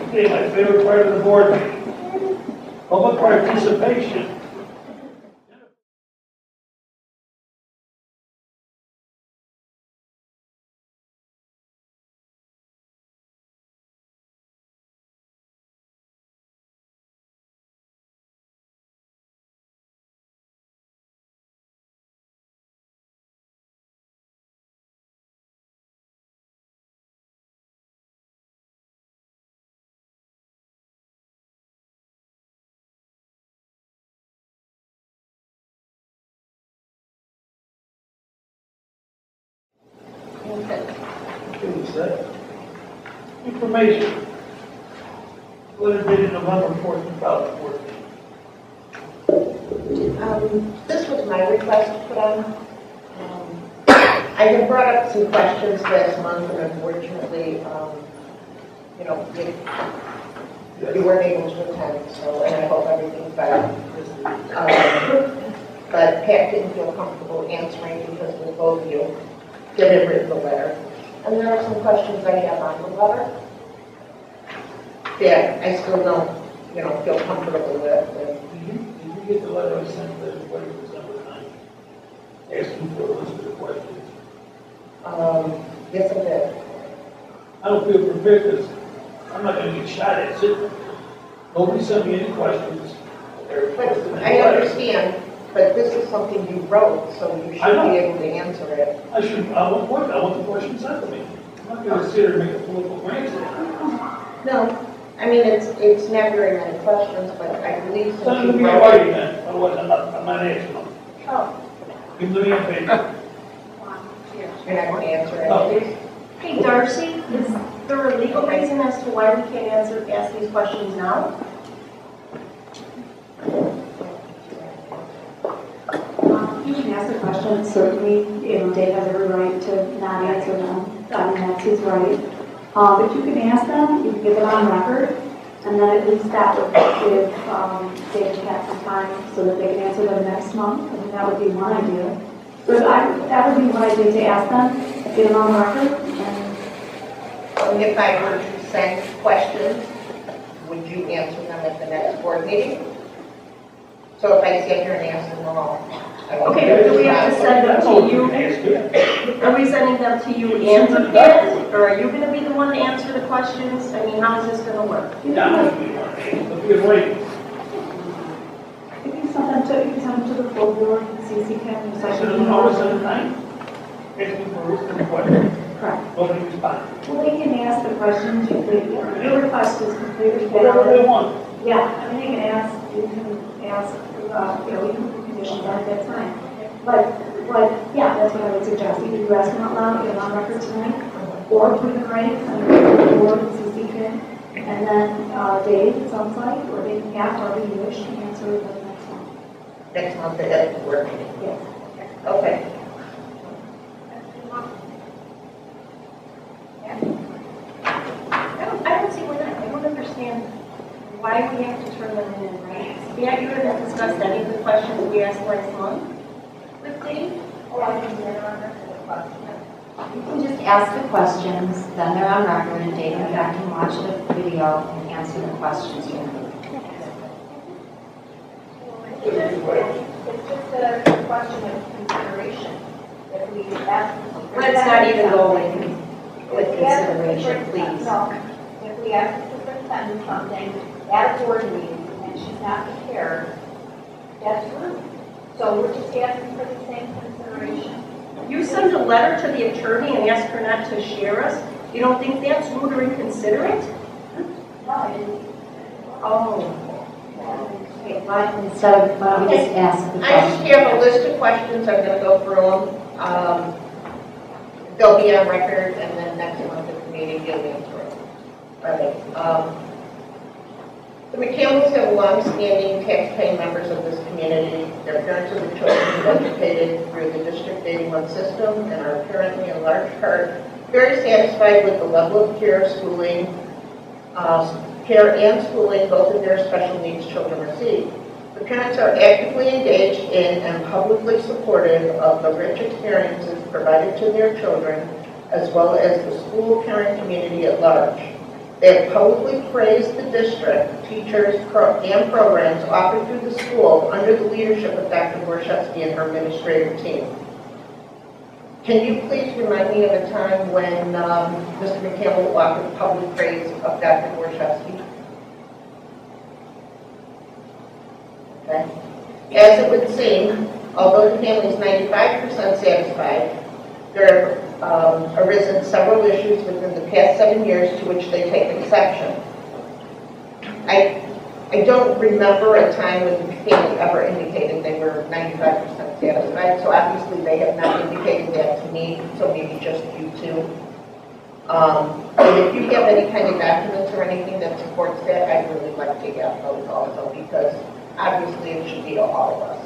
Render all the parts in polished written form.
Okay, my favorite part of the board meeting. Public participation. Okay, set. Information. Letter dated November 4th, 2014. This was my request to put on. I had brought up some questions last month, and unfortunately, you weren't able to attend, so, and I hope everything's better. But Pat didn't feel comfortable answering because the both of you didn't written the letter. And there are some questions I have on the letter that I still don't, feel comfortable with. Did you get the letter I sent to everybody December 9th? Asking for a list of the questions. Yes, I did. I don't feel prepared because I'm not going to get shot at. Nobody sent me any questions. But I understand, but this is something you wrote, so you should be able to answer it. I want the questions sent to me. I'm not going to sit here and make a political answer. No, I mean, it's not very many questions, but I believe since Send them to you me in wrote writing it. then, otherwise I'm not answering them. Oh, Give them to me in paper. you're not going to answer No. it. Hey, Darcy, is there a legal reason as to why we can't ask these questions now? You can ask the question, certainly, Dave has every right to not answer them, that's his right. But you can ask them, you can get them on record, and then at least that would give Dave and Kat some time so that they can answer them next month. I mean, that would be one idea. But that would be one idea to ask them, get them on record, and If I were to send questions, would you answer them at the next board meeting? So if I sit here and answer them all. Okay, but do we have to send them to you? Are we sending them to you and to Pat? Or are you going to be the one to answer the questions? I mean, how is this going to work? you can send them to the full board, CC Ken, I said, I was on the 9th. Asking for a list of the questions. Correct. Nobody responded. Well, they can ask the questions, your request is completely Whatever they valid. want. Yeah, I mean, you can ask, we can put conditions on at that time. But, yeah, that's what I would suggest. Either you ask them out loud, get them on record tonight, or put them in writing, send them to the board, CC Ken, and then Dave, it sounds like, or they can have, whatever you wish, to answer the next one. Next month at the board meeting. Yes. Okay. I don't see why not. I don't understand why we have to turn them in, right? Yeah, you haven't discussed any of the questions we asked last month with Dave? Oh, I didn't get on record with the question. You can just ask the questions, then they're on record, and Dave and Kat can watch the video and answer the questions for you. It's just a question of consideration. If we ask, Let's not even go with consideration, please. No, if we ask the superintendent something at a board meeting and she's not prepared, that's rude. So we're just asking for the same consideration. You send a letter to the attorney and ask her not to share us? You don't think that's rude or inconsiderate? No, I didn't. Oh. Okay, why don't we just ask the I just question? have a list of questions. I'm going to go through them. They'll be on record, and then next month at the meeting, you'll answer them. All right. The McCampbells have long-standing tax-paying members of this community. Their parents of the children are educated through the district 81 system and are currently, in large part, very satisfied with the level of care, schooling, care and schooling both of their special needs children receive. The parents are actively engaged in and publicly supportive of the rich experiences provided to their children, as well as the school parent community at large. They have publicly praised the district, teachers, and programs offered through the school under the leadership of Dr. Borshevsky and her administrative team. Can you please remind me of a time when Mr. McCampbell offered public praise of Dr. Borshevsky? Okay. As it would seem, although the family is 95% satisfied, there have arisen several issues within the past 7 years to which they take exception. I don't remember a time when the family ever indicated they were 95% satisfied, so obviously they have not indicated that to me, so maybe just you two. And if you have any kind of documents or anything that supports that, I'd really like to get those also, because obviously it should be to all of us.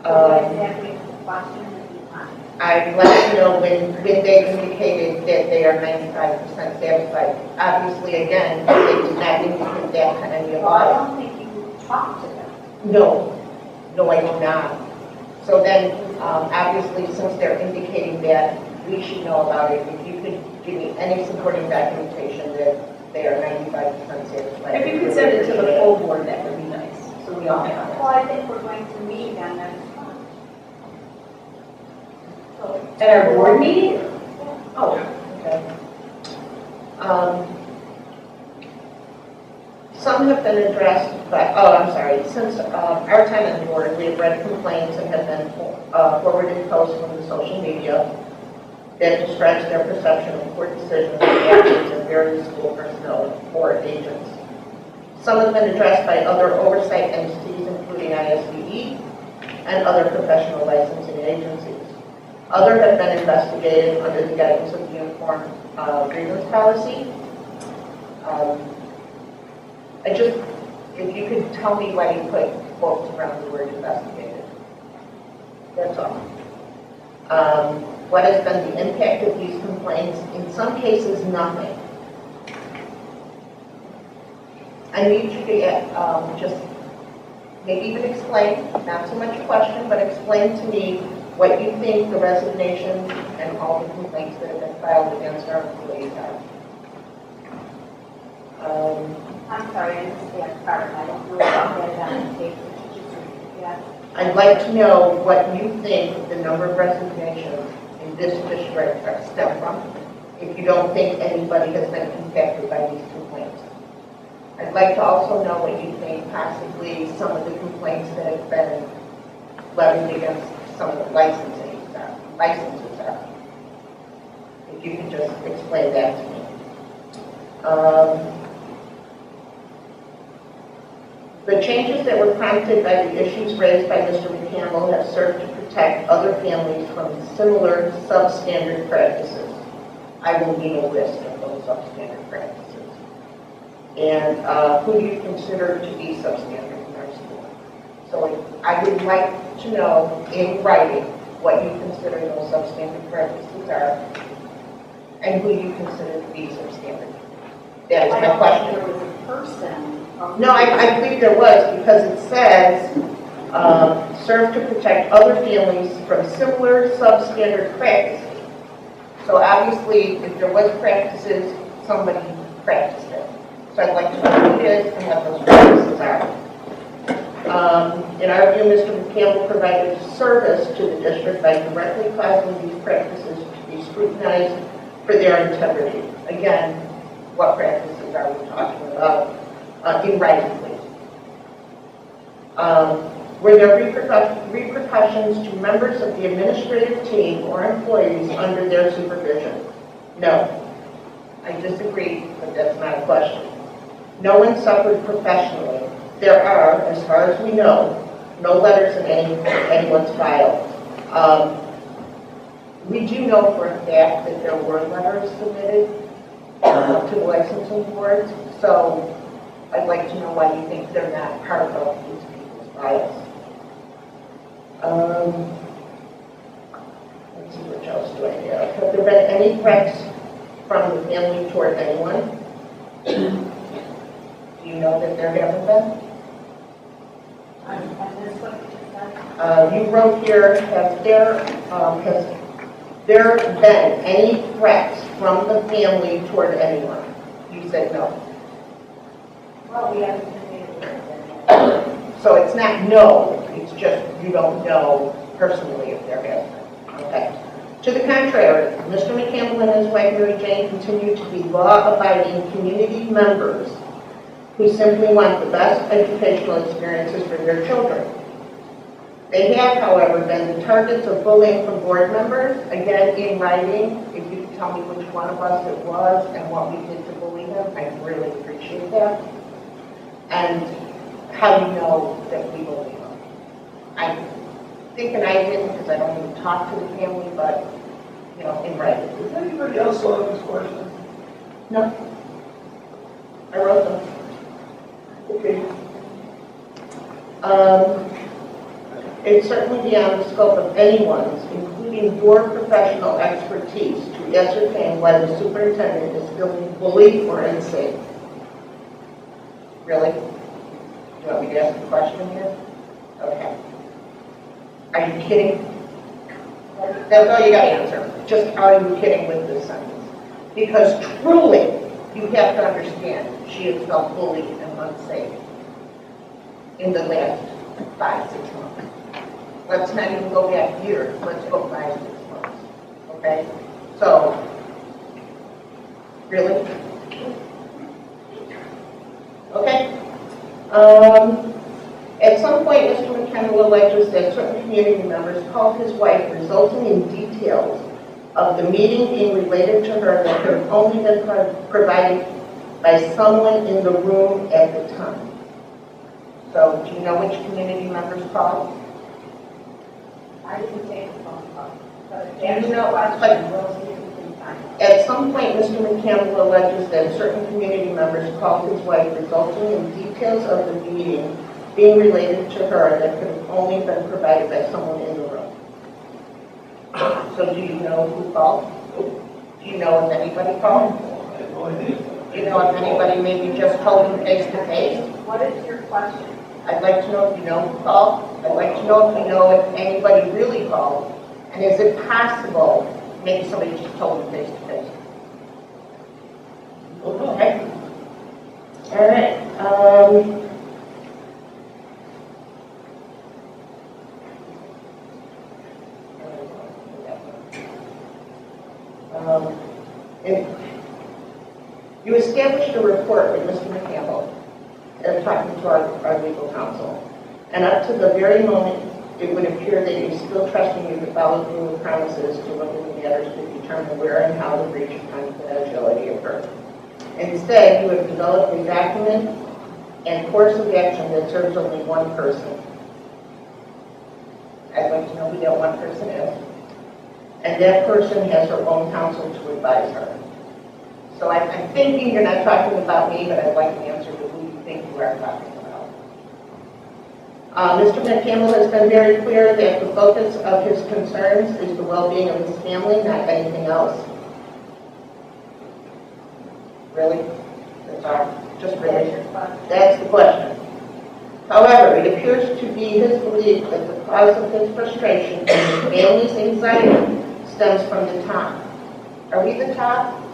What exactly is the question that you want? I'd like to know when they indicated that they are 95% satisfied. Obviously, again, they did not indicate that to any of Well, I us. don't think you talked to them. No, I do not. So then, obviously, since they're indicating that, we should know about it. If you could give me any supporting documentation that they are 95% satisfied. If you could send it to the full board, that would be nice, so we all have it. Well, I think we're going to meet on next month. So, At our board meeting? Oh, Okay. Some have been addressed, but, I'm sorry, since our time on the board, we have read complaints and have been forwarded posts from the social media that describes their perception of poor decisions and actions of various school personnel or agents. Some have been addressed by other oversight entities, including ISBE and other professional licensing agencies. Others have been investigated under the guidance of the Uniform Grievance Policy. If you could tell me why you put quotes around the word investigated. That's all. What has been the impact of these complaints? In some cases, nothing. I need you to just maybe even explain, not so much a question, but explain to me what you think the resignations and all the complaints that have been filed against our employees are. I'm sorry, I missed that part. I don't know about that on the tape. Could you just repeat that? I'd like to know what you think the number of resignations in this district stem from, if you don't think anybody has been impacted by these complaints. I'd like to also know what you think possibly some of the complaints that have been levied against some of the licenses are. If you could just explain that to me. The changes that were prompted by the issues raised by Mr. McCampbell have served to protect other families from similar substandard practices. I will need a list of those substandard practices. And who do you consider to be substandard in our school? So I would like to know in writing what you consider those substandard practices are and who you consider to be substandard. That is my question. There was a person. No, I believe there was, because it says, serve to protect other families from similar substandard practices. So obviously, if there was practices, somebody practiced it. So I'd like to know who it is and what those practices are. In our view, Mr. McCampbell provided service to the district by directly causing these practices to be scrutinized for their integrity. Again, what practices are we talking about? In writing, please. Were there repercussions to members of the administrative team or employees under their supervision? No. I disagree, but that's not a question. No one suffered professionally. There are, as far as we know, no letters in anyone's file. We do know for a fact that there were letters submitted to the licensing boards, so I'd like to know why you think they're not part of these people's files. Let's see, what else do I have? Have there been any threats from the family toward anyone? Do you know that there haven't been? And this what you just said? You wrote here, has there been any threats from the family toward anyone? You said no. Well, we haven't been made aware of that. So it's not no, it's just you don't know personally if there has been. Okay. To the contrary, Mr. McCampbell and his wife Mary Jane continue to be law-abiding community members who simply want the best educational experiences for their children. They have, however, been the targets of bullying from board members, again in writing. If you could tell me which one of us it was and what we did to bully them, I'd really appreciate that. And how do you know that we bully them? I'm thinking I didn't because I don't even talk to the family, but, you know, in writing. Does anybody else on this question? No. I wrote them. Okay. It's certainly beyond the scope of anyone's, including your professional expertise, to ascertain why the superintendent is feeling bullied or unsafe. Really? You want me to ask a question here? Okay. Are you kidding? That's all you got to answer. Just are you kidding with this sentence? Because truly, you have to understand, she has felt bullied and unsafe in the last 5-6 months. Let's not even go back years. Let's go 5-6 months. Okay? So, really? Okay? At some point, Mr. McCampbell alleges that certain community members called his wife, resulting in details of the meeting being related to her that could have only been provided by someone in the room at the time. So, do you know which community members called? I didn't take the phone call. But if Do you that's know- your question, we'll see if we can find it. At some point, Mr. McCampbell alleges that certain community members called his wife, resulting in details of the meeting being related to her that could have only been provided by someone in the room. So do you know who called? Do you know if anybody called? I have no idea. Do you know if anybody maybe just told him face to face? What is your question? I'd like to know if you know who called. I'd like to know if you know if anybody really called. And is it possible maybe somebody just told him face to face? Okay. All right. You established a rapport with Mr. McCampbell, talking to our legal counsel. And up to the very moment, it would appear that you're still trusting you to follow through with promises to look into matters to determine where and how the breach of confidentiality occurred. Instead, you have developed a document and course of action that serves only one person. I'd like to know who that one person is. And that person has her own counsel to advise her. So I'm thinking you're not talking about me, but I'd like an answer to who you think you are talking about. Mr. McCampbell has been very clear that the focus of his concerns is the well-being of his family, not anything else. Really? That's all. Just really. That's the question. However, it appears to be his belief that the cause of his frustration and his family's anxiety stems from the top. Are we the top?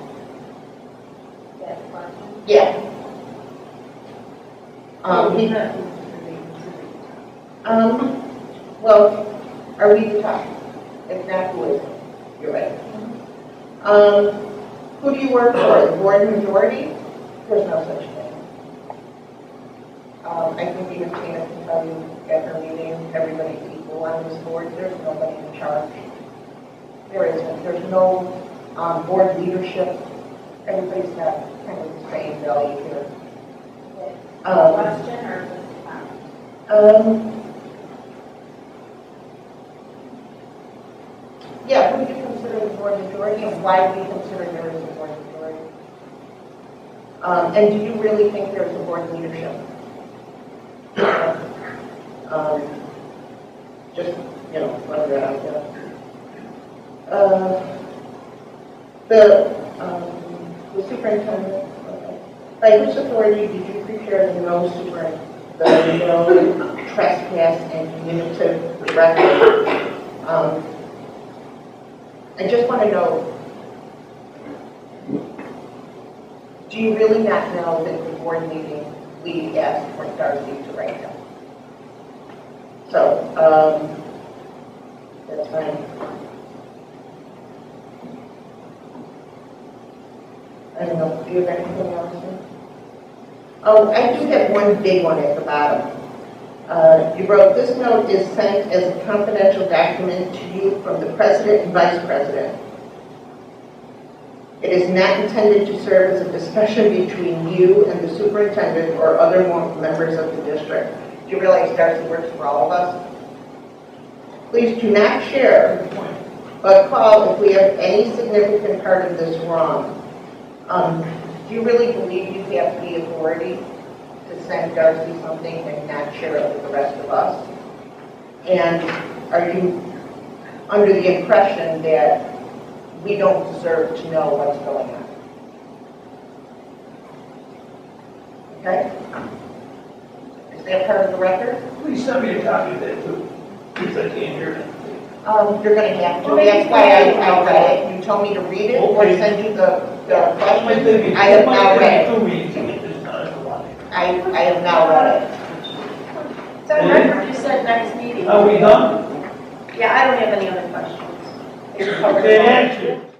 That's the question. Yeah. Well, are we the top? If not, who is it? You're right. Who do you work for? The board majority? There's no such thing. I think even Tina can tell you at her meeting, everybody's equal on this board. There's nobody in charge. There isn't. There's no board leadership. Everybody's got kind of the same value here. Question or just a comment? Yeah, who do you consider the board majority and why do you consider there is a board majority? And do you really think there's a board leadership? Just, you know, throw that out there. The superintendent, okay. By whose authority did you prepare the no trespass and communicative record? I just want to know, do you really not know that the board meeting, we asked for Darcy to write them? So, that's fine. I don't know, do you have anything else? Oh, I do have one big one at the bottom. You wrote, this note is sent as a confidential document to you from the president and vice president. It is not intended to serve as a discussion between you and the superintendent or other members of the district. Do you realize Darcy works for all of us? Please do not share, but call if we have any significant part of this wrong. Do you really believe you have the authority to send Darcy something and not share it with the rest of us? And are you under the impression that we don't deserve to know what's going on? Okay? Is that part of the record? Please send me a copy of that too, because I can't hear it. You're going to have to. That's why I read it. You told me to read it or send you the question. I have now read it. I have now read it. So I remember you said next meeting. Are we done? Yeah, I don't have any other questions. Okay, action.